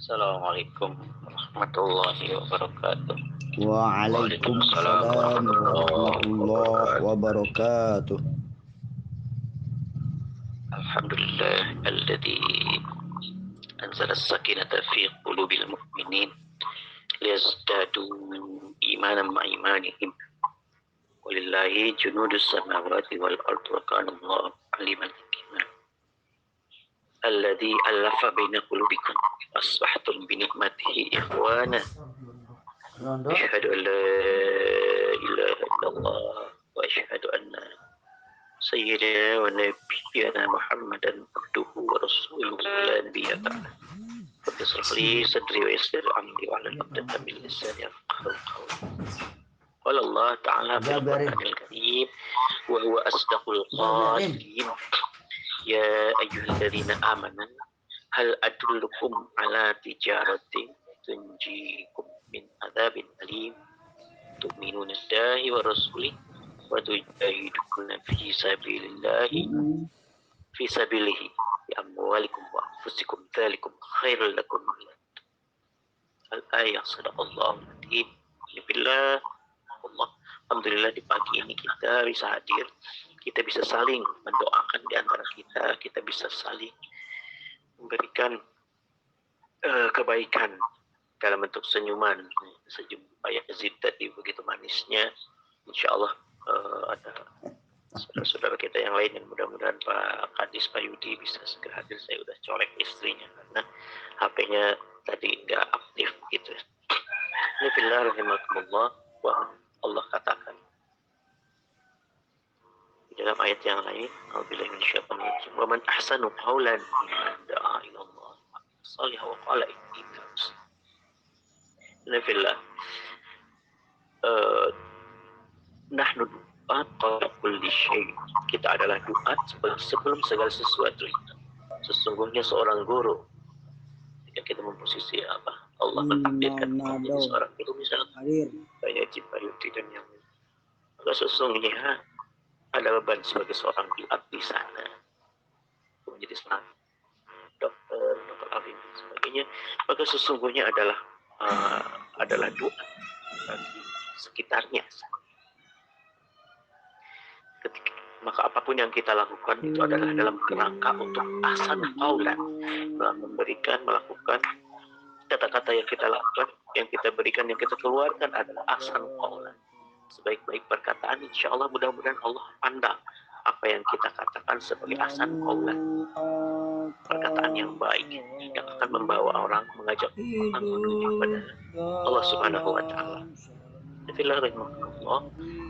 Assalamualaikum warahmatullahi wabarakatuh. Waalaikumsalam Waalaikumsalam warahmatullahi warahmatullahi wabarakatuh. wabarakatuh. Alhamdulillah alladzi anzala as-sakinata fi qulubil mu'minin liyazdadu imanan ma'a imanihim. Walillahi junudus samawati wal ardi wa kana Allahu aliman hakima. Alladzi allafa baina qulubikum asbahtum bi ni'matihi ikhwana. Asyhadu an la ilaha illallah wa asyhadu anna sayyidina wa nabiyyana Muhammadan abduhu wa rasuluhu la nabiyya ba'dah. Rabbi shrah li sadri wa yassir amri wa hlul 'uqdatam min lisani yafqahu qawli. Qala Allah ta'ala fil Qur'anil Karim wa huwa asdaqul qailin. Ya ayyuhalladzina amanu hal adullukum ala tijaratin tunjikum min adzabin alim tu'minuna billahi wa rasulih wa tujahiduna fi sabilihi bi amwalikum wa anfusikum dzalikum khairul lakum. Al-ayah sadaqallahu al-azim. Billah Allah. Alhamdulillah di pagi ini kita bisa hadir, kita bisa saling mendoakan di antara kita bisa saling memberikan kebaikan dalam bentuk senyuman. Senyum Pak Yazid tadi begitu manisnya. Insya Allah ada saudara-saudara kita yang lain yang mudah-mudahan Pak Kadis, Pak Yudi bisa segera hadir. Saya udah colek istrinya karena HP-nya tadi nggak aktif gitu. Ini billah rahimakumullah wa Allah katakan di dalam ayat yang lain, A'udzubillahi minasyaitonir rajim. Wa man ahsanu qawlan mimman da'a ila Allah wa salih wa qala inni muslim. Ini billah nahnu du'at qabla kulli syai'. Kita adalah du'at sebelum segala sesuatu. Sesungguhnya seorang guru ketika kita memposisi apa Allah mentakdirkan kita menjadi seorang guru misalnya kayak Pak Yudi dan yang lain, maka sesungguhnya ada beban sebagai seorang du'at di sana menjadi seorang dokter alim dan sebagainya. Maka sesungguhnya adalah doa bagi sekitarnya. Maka apapun yang kita lakukan itu adalah dalam kerangka untuk ahsan qaulan, memberikan, melakukan kata-kata yang kita lakukan, yang kita berikan, yang kita keluarkan adalah ahsan qaulan, sebaik-baik perkataan. Insya Allah mudah-mudahan Allah pandang apa yang kita katakan sebagai ahsan qaulan, perkataan yang baik yang akan membawa orang, mengajak orang menuju kepada Allah Subhanahu wa Ta'ala.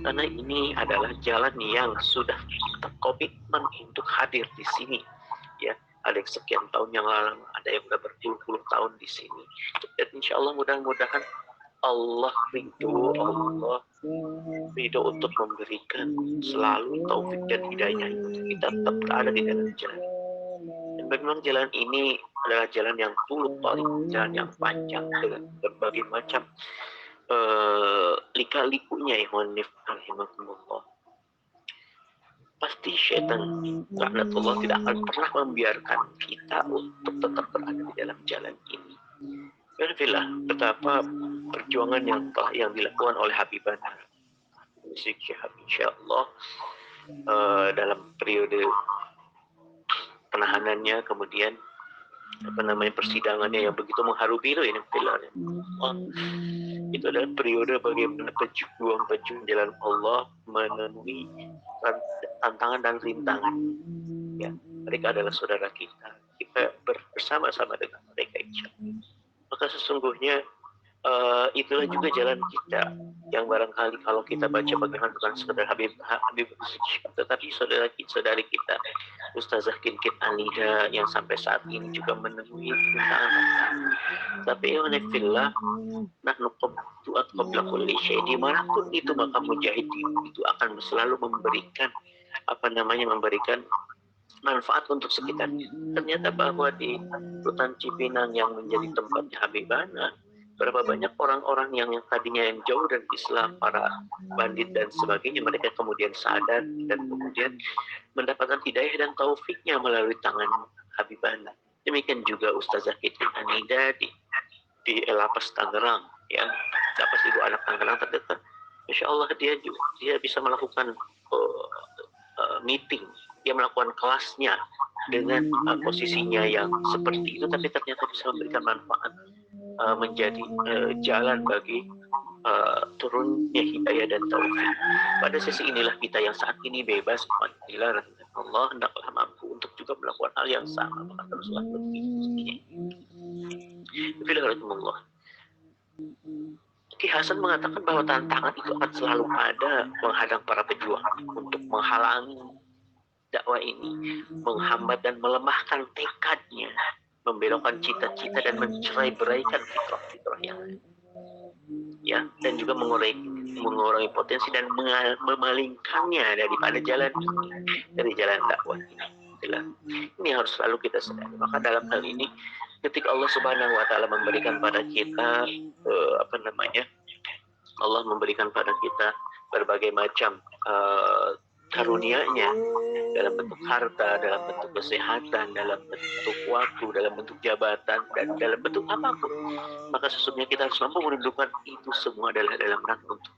Karena ini adalah jalan yang sudah kita komitmen untuk hadir di sini, ya. Ada yang sekian tahun yang lalu, ada yang sudah berpuluh-puluh tahun di sini. Dan insya Allah mudah-mudahan Allah ridho untuk memberikan selalu taufik dan hidayah untuk kita tetap berada di dalam jalan. Dan memang jalan ini adalah jalan yang jalan yang panjang dengan berbagai macam lika-likunya. Rahimahumullah. Pasti syaitan laknatullah tidak akan pernah membiarkan kita untuk tetap berada di dalam jalan ini. Alhamdulillah betapa perjuangan yang dilakukan oleh Habibana Rizik Syihab insyaallah dalam periode penahanannya, kemudian persidangannya yang begitu mengharu biru ini itu adalah periode bagaimana pejuang jalan Allah menemui tantangan dan rintangan. Ya, mereka adalah saudara kita bersama-sama dengan mereka insyaallah. Maka sesungguhnya itulah juga jalan kita yang barangkali kalau kita baca bagaimana bukan sekedar Habib Rizik, tetapi saudari kita Ustazah Kinkin Anida yang sampai saat ini juga menemui rintangan. Tapi alhamdulillah nahnu du'at qabla kulli syai', dimanapun itu maka mujahidin itu akan selalu memberikan memberikan manfaat untuk sekitarnya. Ternyata bahwa di Rutan Cipinang yang menjadi tempatnya Habibana, berapa banyak orang-orang yang tadinya yang jauh dari Islam, para bandit dan sebagainya, mereka kemudian sadar dan kemudian mendapatkan hidayah dan taufiknya melalui tangan Habibana. Demikian juga Ustazah Kinkin Anida di di Lapas Tangerang, ya, Lapas Ibu Anak Tangerang ternyata, Insya Allah dia bisa melakukan meeting, dia melakukan kelasnya dengan posisinya yang seperti itu, tapi ternyata bisa memberikan manfaat, menjadi jalan bagi turunnya hidayah dan taufik. Pada sisi inilah kita yang saat ini bebas, bila Allah hendaklah mampu untuk juga melakukan hal yang sama, maka teruslah begitu. Bismillahirrahmanirrahim. Ki Hasan mengatakan bahwa tantangan itu akan selalu ada menghadang para pejuang untuk menghalangi dakwah ini, menghambat dan melemahkan tekadnya, membelokkan cita-cita dan mencerai-beraikan fitrah-fitrah yang lain. Ya, dan juga mengurangi potensi dan memalingkannya daripada jalan ini, dari jalan dakwah ini. Ini harus selalu kita sadari. Maka dalam hal ini, ketika Allah Subhanahu Wa Taala memberikan pada kita Allah memberikan pada kita berbagai macam karunia-Nya dalam bentuk harta, dalam bentuk kesehatan, dalam bentuk waktu, dalam bentuk jabatan, dan dalam bentuk apapun, maka sesungguhnya kita harus mampu menundukkan itu semua adalah dalam rangka untuk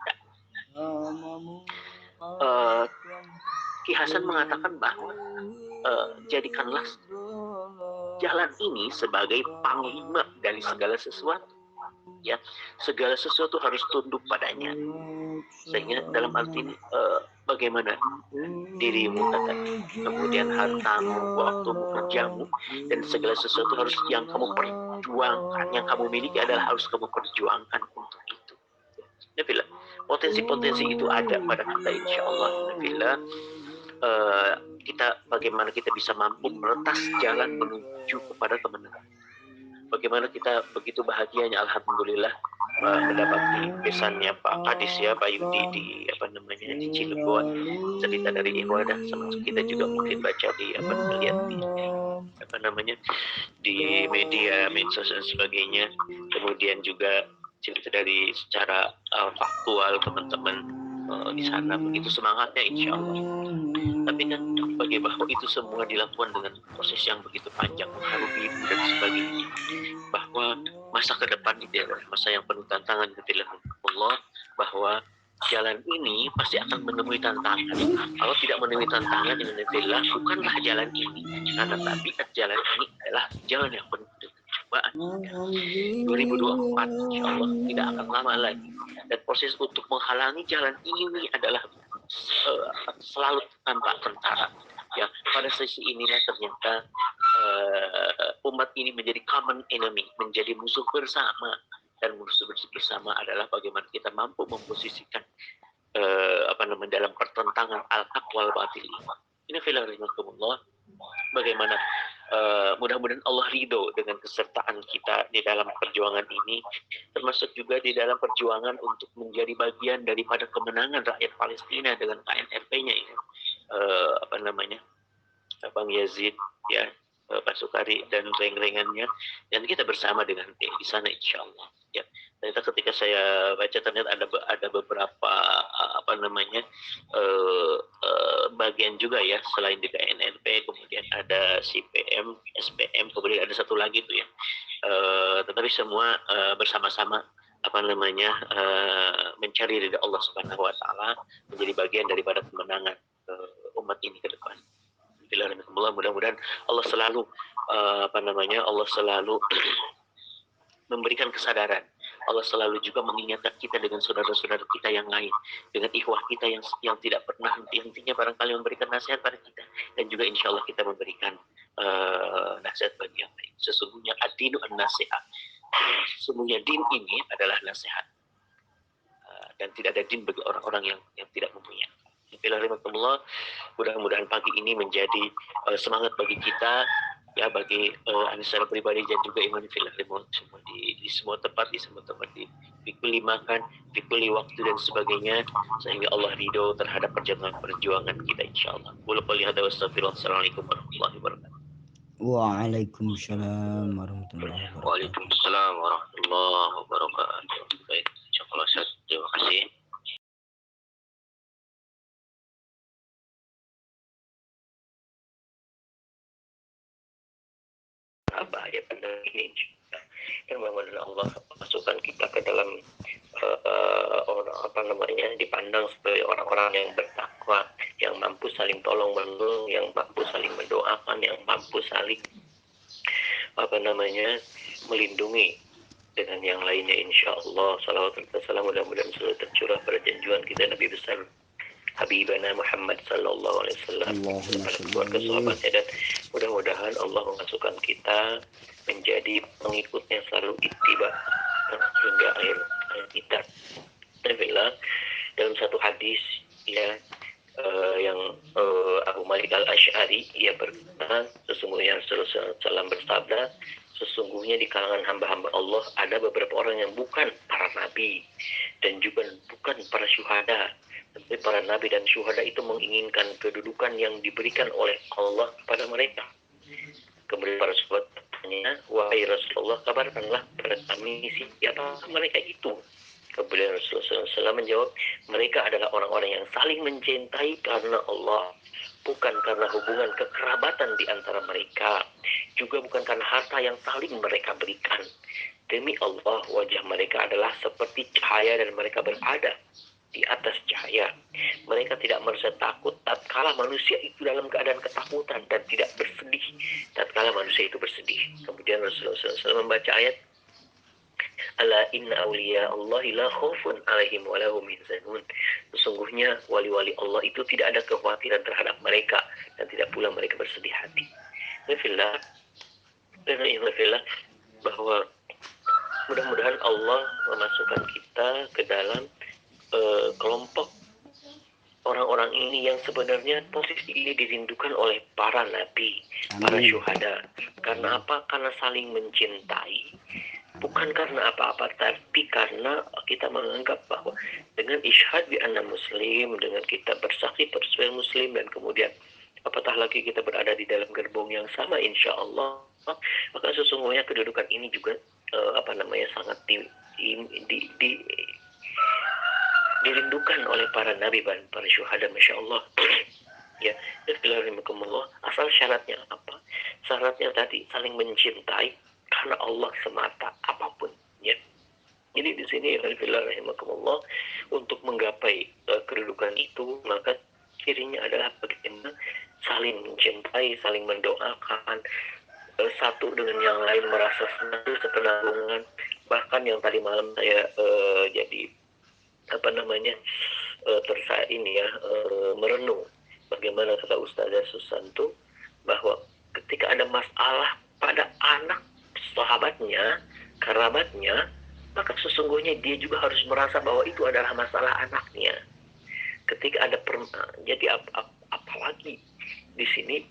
Ki Hasan mengatakan bahwa jadikanlah jalan ini sebagai panglima dari segala sesuatu. Ya, segala sesuatu harus tunduk padanya. Sehingga dalam arti ini, bagaimana dirimu, kemudian hartamu, waktumu, kerjamu, dan segala sesuatu harus yang kamu perjuangkan, yang kamu miliki adalah harus kamu perjuangkan untuk itu. Ya, bila potensi-potensi itu ada pada kita, insya Allah, bila bagaimana kita bisa mampu meretas jalan menuju kepada kemenangan. Bagaimana kita begitu bahagianya, alhamdulillah, mendapati pesannya Pak Kadis, ya, Pak Yudi di Cilegon, cerita dari Ikhwadah, termasuk kita juga mungkin baca lihat di media medsos dan sebagainya. Kemudian juga cerita dari secara faktual teman-teman di sana, begitu semangatnya, insya Allah. Tapi kan bahwa itu semua dilakukan dengan proses yang begitu panjang, mengharu biru dan sebagainya, bahwa masa ke depan itu adalah masa yang penuh tantangan. Allah, bahwa jalan ini pasti akan menemui tantangan. Kalau tidak menemui tantangan, Alhamdulillah, bukanlah jalan ini, karena tabiat jalan ini adalah jalan yang penuh dengan cobaan. 2024 insya Allah tidak akan lama lagi, dan proses untuk menghalangi jalan ini adalah selalu tampak tentara. Ya, pada sisi inilah ternyata umat ini menjadi common enemy, menjadi musuh bersama, dan musuh bersama adalah bagaimana kita mampu memposisikan dalam pertentangan al-haq wal batil. Ini filarimakumullah, bagaimana mudah-mudahan Allah ridho dengan kesertaan kita di dalam perjuangan ini, termasuk juga di dalam perjuangan untuk menjadi bagian daripada kemenangan rakyat Palestina dengan KNRP-nya ini, Bang Yazid, ya, Pak Sukari dan reng-rengannya, dan kita bersama dengan di sana, insya Allah. Ya, ternyata ketika saya baca ternyata ada beberapa bagian juga, ya, selain di KNRP, kemudian ada CPM, SPM, kemudian ada satu lagi tuh, ya. Tetapi semua bersama-sama mencari ridha Allah Subhanahu Wa Taala, menjadi bagian daripada kemenangan umat ini ke depan. Mudah-mudahan Allah selalu Allah selalu memberikan kesadaran. Allah selalu juga mengingatkan kita dengan saudara-saudara kita yang lain, dengan ikhwah kita yang tidak pernah henti-hentinya barangkali memberikan nasihat pada kita, dan juga insya Allah kita memberikan nasihat bagi yang lain. Sesungguhnya ad-dinu an-nasihat. Sesungguhnya din ini adalah nasihat, dan tidak ada din bagi orang-orang yang tidak mempunyai. Bismillahirrahmanirrahim. Mudah-mudahan pagi ini menjadi semangat bagi kita, ya, bagi secara pribadi dan juga iman fillah semua di semua tempat, dikuli makan, dikuli waktu dan sebagainya, sehingga Allah ridho terhadap perjuangan kita, insyaallah. Wassalamualaikum warahmatullahi wabarakatuh. Waalaikumsalam warahmatullahi wabarakatuh. Waalaikumsalam warahmatullahi wabarakatuh. Baik, insyaallah, terima kasih. Bahaya pandemi ini, dan mudah-mudahan Allah masukkan kita ke dalam dipandang sebagai orang-orang yang bertakwa, yang mampu saling tolong menolong, yang mampu saling mendoakan, yang mampu saling melindungi dengan yang lainnya, insya Allah. Salawat dan salam mudah-mudahan selalu tercurah pada junjungan kita Nabi besar Habibana Muhammad sallallahu alaihi wasallam, pada keluarga sahabatnya, dan mudah-mudahan Allah memasukkan kita menjadi pengikutnya selalu ittiba hingga akhir kita. Alhamdulillah, dalam satu hadis ya yang Abu Malik Al-Asy'ari ia berkata, sesungguhnya Rasulullah SAW bersabda, sesungguhnya di kalangan hamba-hamba Allah ada beberapa orang yang bukan para nabi dan juga bukan para syuhada, tapi para nabi dan syuhada itu menginginkan kedudukan yang diberikan oleh Allah kepada mereka. Kemudian para sahabat bertanya, wahai Rasulullah, kabarkanlah kepada kami siapa mereka itu. Kemudian Rasulullah SAW menjawab, mereka adalah orang-orang yang saling mencintai karena Allah, bukan karena hubungan kekerabatan di antara mereka, juga bukan karena harta yang saling mereka berikan. Demi Allah, wajah mereka adalah seperti cahaya dan mereka berada di atas cahaya. Mereka tidak merasa takut tatkala manusia itu dalam keadaan ketakutan, dan tidak bersedih tatkala manusia itu bersedih. Kemudian Rasulullah SAW membaca ayat, ala inna awliya Allahi la khaufun alaihim wa lahum yahzanun. Sesungguhnya wali-wali Allah itu tidak ada kekhawatiran terhadap mereka dan tidak pula mereka bersedih hati. Nafillah, bahwa mudah-mudahan Allah memasukkan kita ke dalam kelompok orang-orang ini yang sebenarnya posisi ini dirindukan oleh para nabi, para syuhada. Karena apa? Karena saling mencintai, bukan karena apa-apa, tapi karena kita menganggap bahwa dengan isyhad bi anna muslim, dengan kita bersaksi sebagai muslim, dan kemudian apatah lagi kita berada di dalam gerbong yang sama, insya Allah, maka sesungguhnya kedudukan ini juga sangat dirindukan oleh para nabi dan para syuhada, masya Allah. Ya, bismillahirrahmanirrahim. Asal syaratnya apa? Syaratnya tadi saling mencintai karena Allah semata, apapun ya. Jadi di sini bismillahirrahmanirrahim, untuk menggapai kedudukan itu, maka cirinya adalah bagaimana saling mencintai, saling mendoakan, satu dengan yang lain, merasa senang, sepenanggungan. Bahkan yang tadi malam saya jadi merenung bagaimana kata Ustazah Susanto, bahwa ketika ada masalah pada anak sahabatnya, kerabatnya, maka sesungguhnya dia juga harus merasa bahwa itu adalah masalah anaknya. Ketika ada jadi apalagi di sini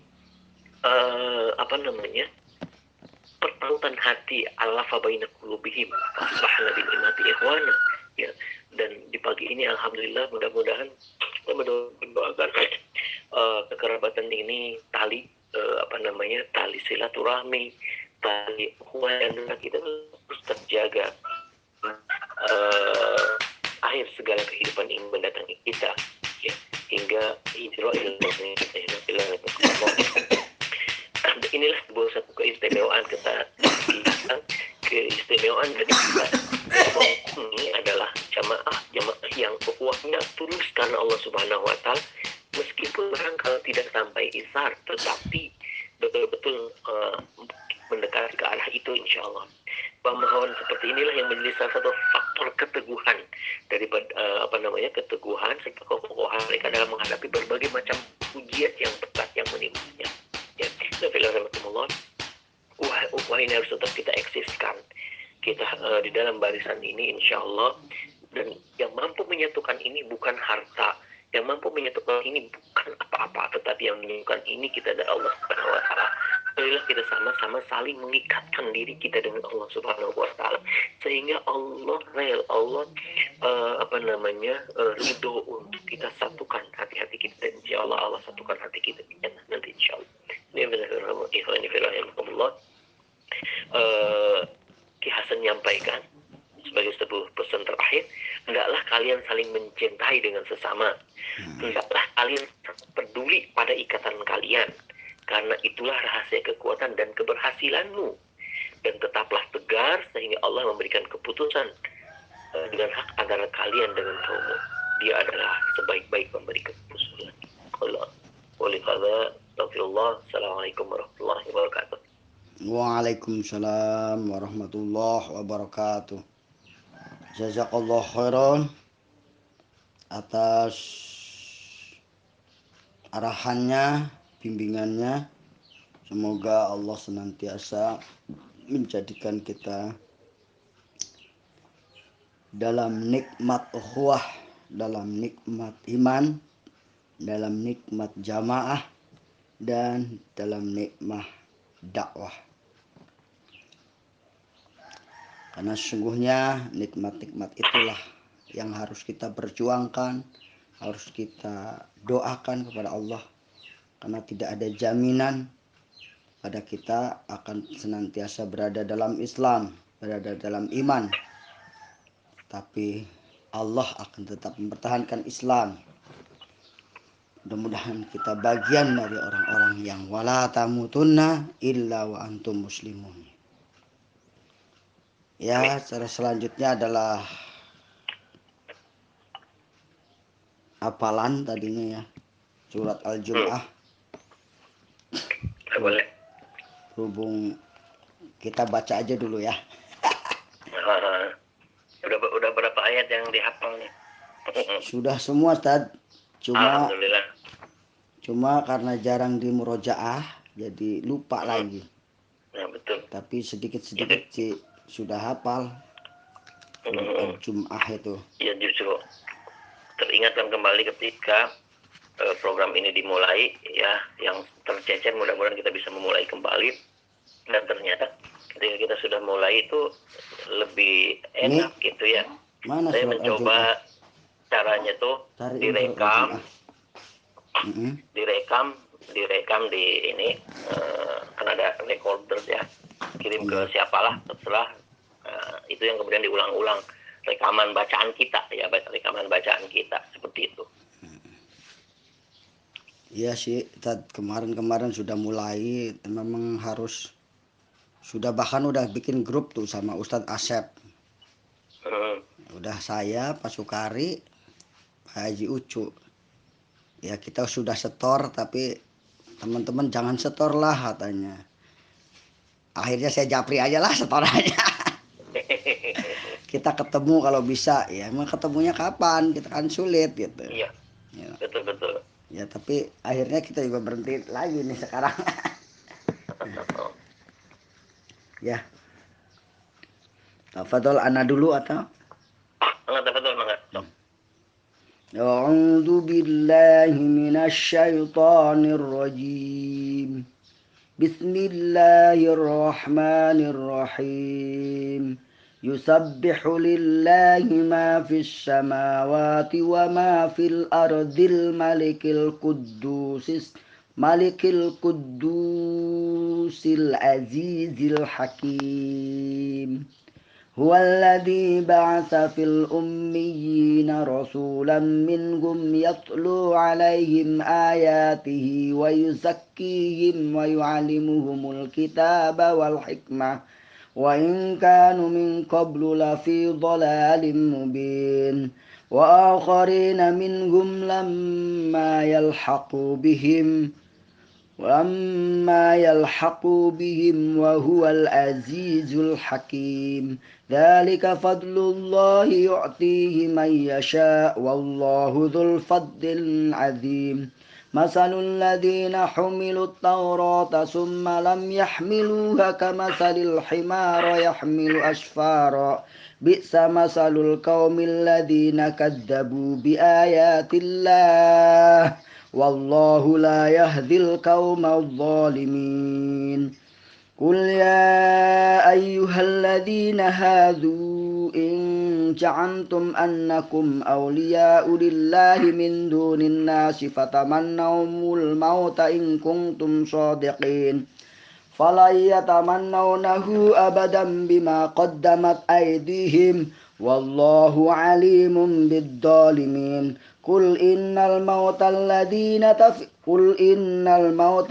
pertautan hati, allafa baina qulubihim fasbahna bil imati ikhwana ya. Dan di pagi ini alhamdulillah, mudah-mudahan kita mendoakan kekerabatan ini, tali tali silaturahmi, tali ukhuwah yang kita terus terjaga akhir segala kehidupan ini mendatangi kita ya, hingga hijrah inilah sebuah satu keistimewaan keistimewaan dari kita. Ini adalah jamaah yang ukhuwahnya tulus karena Allah Subhanahu wa taala, meskipun barangkali tidak sampai isar, tetapi betul-betul mendekati ke arah itu, insya Allah. Pemahaman seperti inilah yang menjadi salah satu faktor keteguhan daripada keteguhan serta kekokohan mereka dalam menghadapi berbagai macam ujian yang berat yang menimpanya. Ya, ukhuwah ini harus tetap kita eksiskan. Kita di dalam barisan ini, insya Allah. Dan yang mampu menyatukan ini bukan harta, yang mampu menyatukan ini bukan apa-apa, tetapi yang menyatukan ini kita dari Allah Subhanahu wa taala. Marilah kita sama-sama saling mengikatkan diri kita dengan Allah Subhanahu wa taala, sehingga Allah ridho untuk kita satukan hati-hati kita, dan insya Allah satukan hati kita nanti, insya Allah. Bismillahirrahmanirrahim. Ki Hasan menyampaikan sebagai sebuah pesan terakhir, hendaklah kalian saling mencintai dengan sesama. Hendaklah kalian peduli pada ikatan kalian, karena itulah rahasia kekuatan dan keberhasilanmu. dan tetaplah tegar sehingga Allah memberikan keputusan dengan hak antara kalian dengan kaummu. Dia adalah sebaik-baik pemberi keputusan. Oleh karena astagfirullah. Assalamualaikum warahmatullahi wabarakatuh. Waalaikumsalam warahmatullahi wabarakatuh. Jazakallah khairan atas arahannya, bimbingannya. Semoga Allah senantiasa menjadikan kita dalam nikmat ukhuwah, dalam nikmat iman, dalam nikmat jamaah, dan dalam nikmat dakwah. Karena sesungguhnya nikmat-nikmat itulah yang harus kita perjuangkan, harus kita doakan kepada Allah. Karena tidak ada jaminan pada kita akan senantiasa berada dalam Islam, berada dalam iman. Tapi Allah akan tetap mempertahankan Islam. Mudah-mudahan kita bagian dari orang-orang yang wala tamutunna illa wa antum muslimun. Ya, cara selanjutnya adalah hafalan tadinya ya. Surat Al-Jum'ah. Boleh. Berhubung kita baca aja dulu ya. Udah berapa ayat yang dihafal nih? Sudah semua, Ustaz. Alhamdulillah. Cuma karena jarang di murojaah jadi lupa lagi. Ya, betul. Tapi sedikit-sedikit sih sudah hafal. Surat Al-Jum'ah itu. Ya, justru teringatkan kembali ketika program ini dimulai ya, yang tercecer mudah-mudahan kita bisa memulai kembali. Dan ternyata ketika kita sudah mulai itu lebih enak gitu ya. Mana saya surat mencoba Al-Jum'ah? caranya tuh direkam di ini, kan ada recorder ya, kirim ke siapalah, terserah, itu yang kemudian diulang-ulang rekaman bacaan kita ya, rekaman bacaan kita seperti itu. Iya sih, kemarin sudah mulai, memang harus, bahkan udah bikin grup tuh sama Ustadz Asep. Udah saya, Pak Sukari, Pak Haji Ucu. Ya kita sudah setor, tapi teman-teman jangan setor lah katanya. Akhirnya saya japri aja lah setorannya. Kita ketemu kalau bisa, ya emang ketemunya kapan, kita kan sulit gitu. Iya, ya. Betul. Ya tapi akhirnya kita juga berhenti lagi nih sekarang. Ya. Tafadhol ana dulu atau? Tafadhol mangga. A'udzu billahi minasy syaithanir rajim. Bismillahirrahmanirrahim. Yusabbihu lillahi ma fis samawati wa ma fil ardil malikil quddusil azizil hakim. هو الذي بعث في الأميين رسولا منهم يتلو عليهم آياته ويزكيهم ويعلمهم الكتاب والحكمة وإن كانوا من قبل لفي ضلال مبين وآخرين منهم لما يلحقوا بهم وهو العزيز الحكيم ذلك فضل الله يعطيه من يشاء والله ذو الفضل العظيم مثل الذين حملوا التوراة ثم لم يحملوها كمثل الحمار يحمل أسفارا بئس مثل القوم الذين كذبوا بآيات الله والله لا يهدي القوم الظالمين قل يا أيها الذين هادوا إن زعمتم أنكم أولياء لله من دون الناس فتمنوا الموت إن كنتم صادقين فلن يتمنونه أبدا بما قدمت أيديهم والله عليم بالظالمين قل إن الموت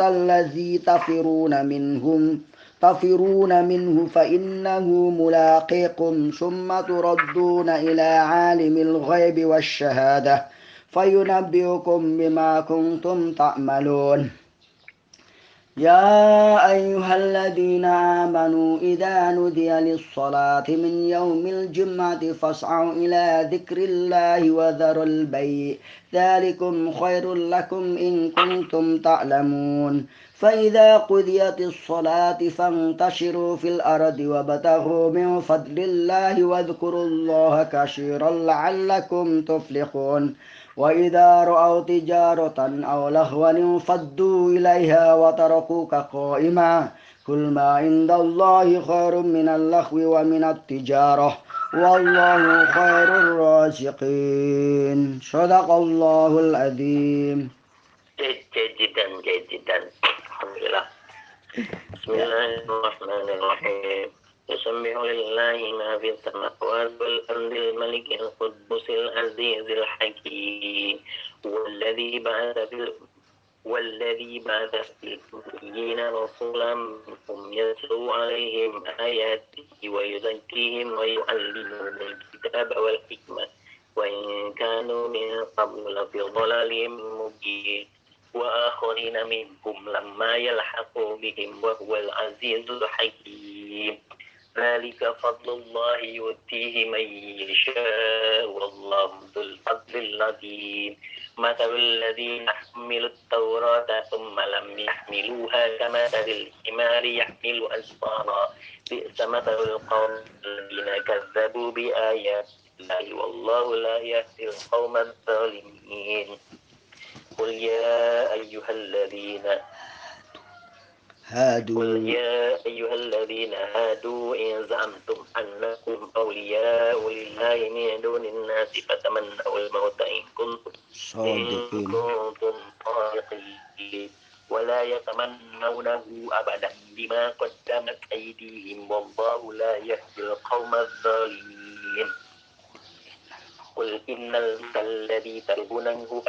الذي تفرون منهم تفرون منه فإنه ملاقيكم ثم تردون إلى عالم الغيب والشهادة فينبئكم بما كنتم تعملون. يا أيها الذين آمنوا إذا نودي للصلاة من يوم الجمعة فاسعوا إلى ذكر الله وذروا البيع ذلكم خير لكم إن كنتم تعلمون. فإذا قضيت الصلاة فانتشروا في الأرض وابتغوا من فضل الله واذكروا الله كثيرا لعلكم تفلحون. وإذا رأوا تجارة أو لهوا انفضوا إليها وتركوك قائما قل ما عند الله خير من اللهو ومن التجارة والله خير الرازقين. صدق الله العظيم. جيدا. Alhamdulillah. Bismillahirrahmanirrahim. يسبح لله ما في السماوات والأرض الملك القدوس العزيز الحكيم والذي بعث في الأميين رسولا منهم يتلو عليهم آياته ويزكيهم ويعلمهم الكتاب والحكمة وإن كانوا من قبل لفي ضلال مبين وآخرين منهم لما يلحقوا بهم وهو العزيز الحكيم. ذلك فضل الله يؤتيه من يشاء والله ذو الفضل العظيم. مثل الذين حملوا التوراة ثم لم يحملوها كمثل الحمار يحمل أسفارا بئس مثل القوم الذين كذبوا بآيات الله والله لا يهدي القوم الظالمين. قل يا أيها الذين هادوا إن زعمتم أنكم أولياء لله من دون الناس فتمنوا الموت إن كنتم صادقين ولا يتمنونه أبدا بما قدمت أيديهم والله لا يهدي القوم الظالمين. قل إن الذي ترجونه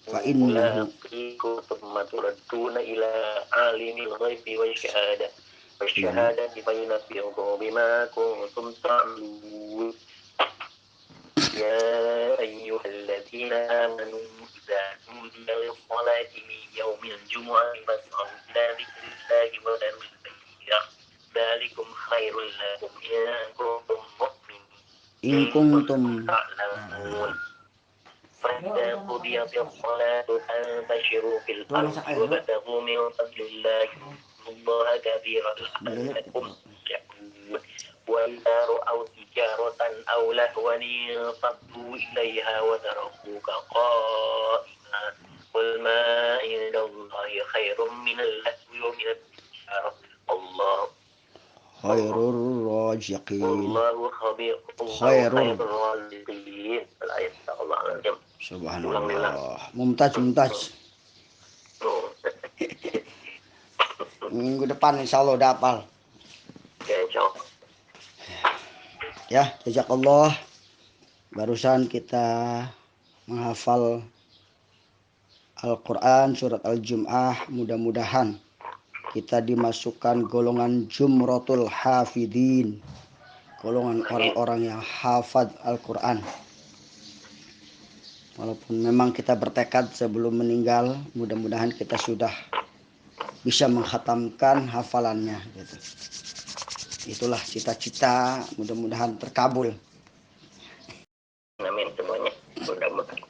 فإنكم ثم تردون إلى عالم الغيب والشهادة فينبئكم بما كنتم تعملون. يا أيها الذين آمنوا إذا نودي للصلاة من يوم الجمعة فاسعوا إلى ذكر الله وذروا البيع ذلكم خير لكم إن كنتم تعلمون. فإذا قضيت الصلاة فانتشروا في الأرض وابتغوا من فضل الله الله كثيرا لعلكم تفلحون. وإذا رأوا تجارة أو لهوا انفضوا إليها وتركوك قائما قل ما عند الله خير من اللهو ومن التجارة الله خير الرازقين. والله خير الرازقين. Subhanallah. Mumtaz. Minggu depan insya Allah udah hafal. Ya, jazakallah. Barusan kita menghafal Al-Quran surat Al-Jum'ah. Mudah-mudahan kita dimasukkan golongan jumratul hafidin, golongan orang-orang yang hafad Al-Quran. Walaupun memang kita bertekad sebelum meninggal, mudah-mudahan kita sudah bisa menghatamkan hafalannya gitu. Itulah cita-cita, mudah-mudahan terkabul. Amin semuanya. Mudah-mudahan.